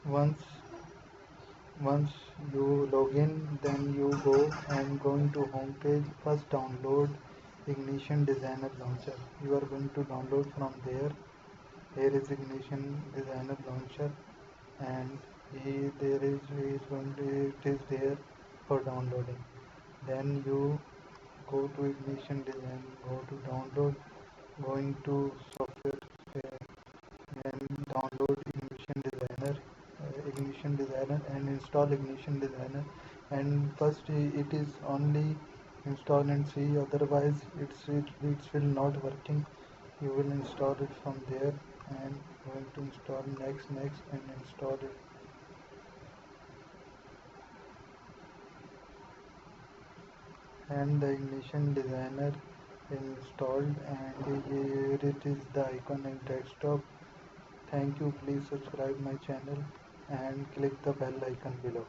once once you log in, then you go and going to home page. First download Ignition Designer launcher. You are going to download from there. Here is Ignition Designer launcher, and it is there for downloading. Then you go to Ignition Design, go to download, going to software, and download Ignition Designer and install Ignition Designer. And first it is only install and see, otherwise it will not working. You will install it from there and going to install next and install it. And the Ignition Designer installed, and here it is the icon in desktop. Thank you. Please subscribe my channel and click the bell icon below.